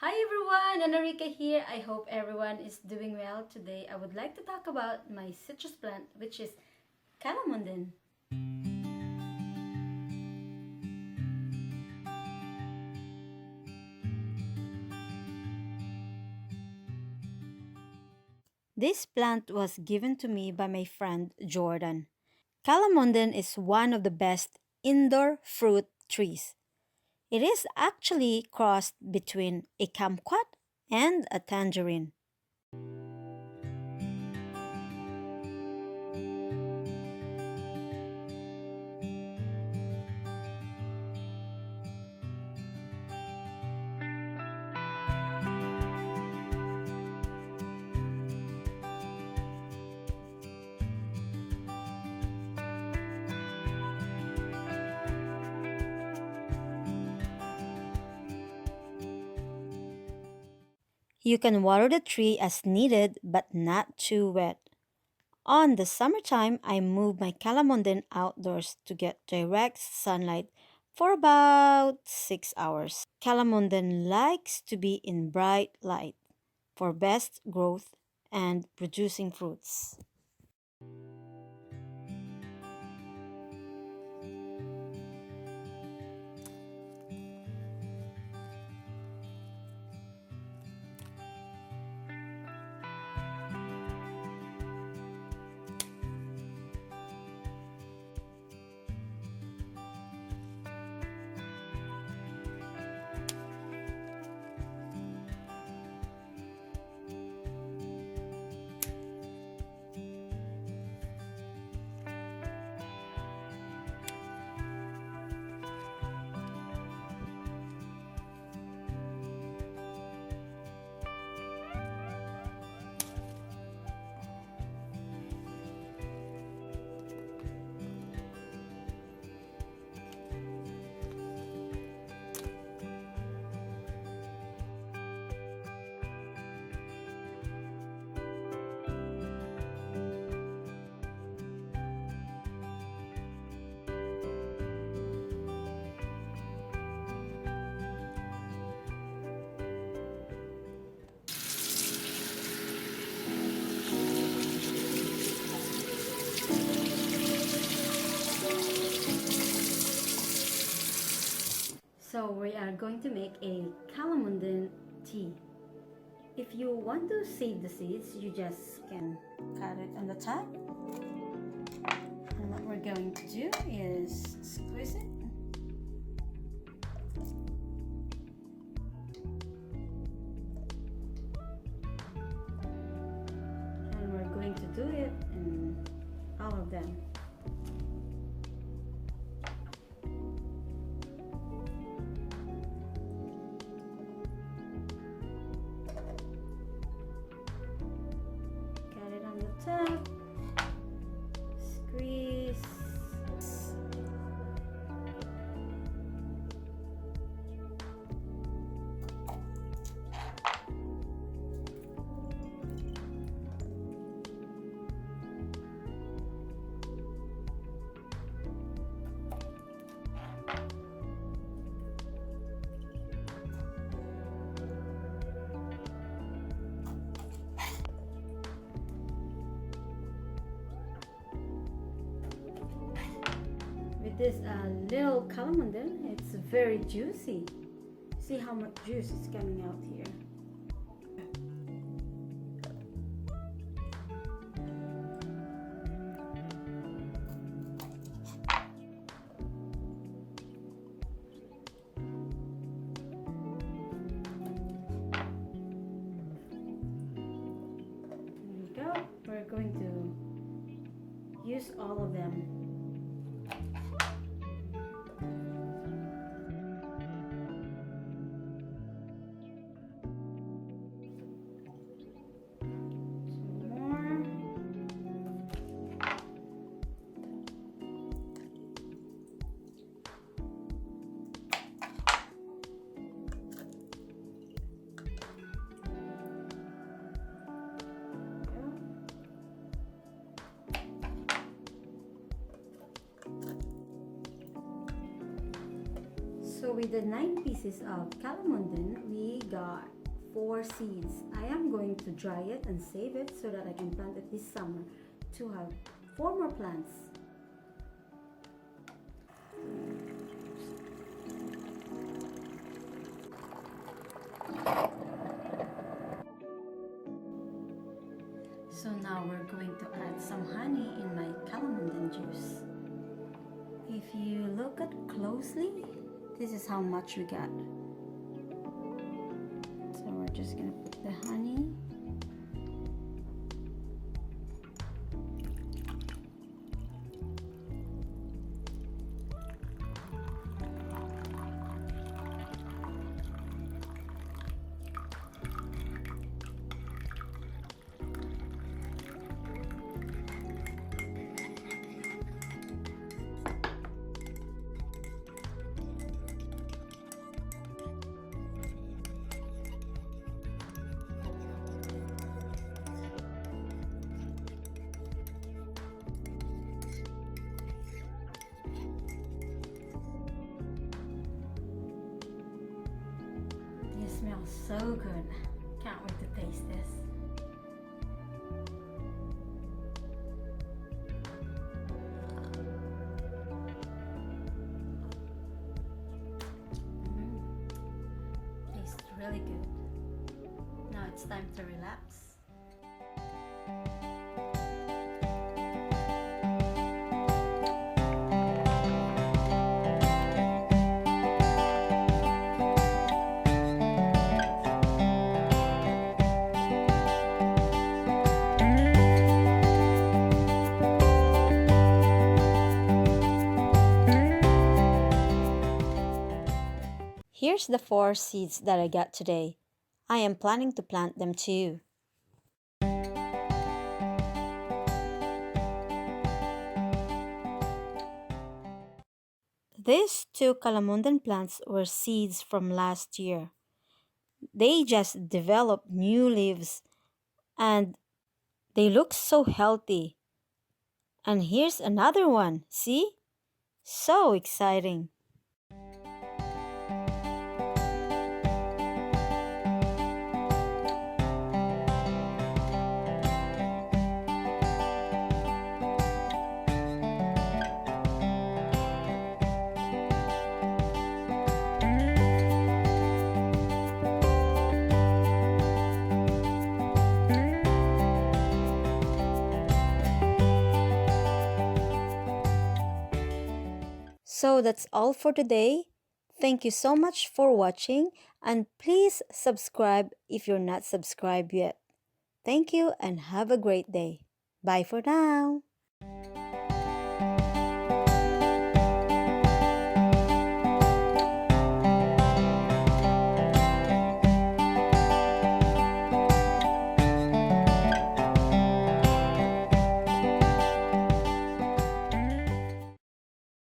Hi everyone, Anarika here. I hope everyone is doing well. Today I would like to talk about my citrus plant, which is Calamondin. This plant was given to me by my friend Jordan. Calamondin is one of the best indoor fruit trees. It is actually crossed between a kumquat and a tangerine. You can water the tree as needed but not too wet. On the summertime, I move my calamondin outdoors to get direct sunlight for about 6 hours. Calamondin likes to be in bright light for best growth and producing fruits. So we are going to make a calamondin tea. If you want to save the seeds, you just can cut it on the top. And what we're going to do is squeeze it. And we're going to do it in all of them. Got it on the top. Squeeze. With this little calamondin, it's very juicy. See how much juice is coming out here. There we go. We're going to use all of them. So with the 9 pieces of calamondin, we got 4 seeds. I am going to dry it and save it so that I can plant it this summer to have 4 more plants. So now we're going to add some honey in my calamondin juice. If you look at closely, this is how much we got. So we're just gonna put the honey. It smells so good. Can't wait to taste this. Tastes really good. Now it's time to relax. Here's the 4 seeds that I got today. I am planning to plant them too. These 2 calamondin plants were seeds from last year. They just developed new leaves and they look so healthy. And here's another one, see? So exciting. So that's all for today. Thank you so much for watching and please subscribe if you're not subscribed yet. Thank you and have a great day. Bye for now.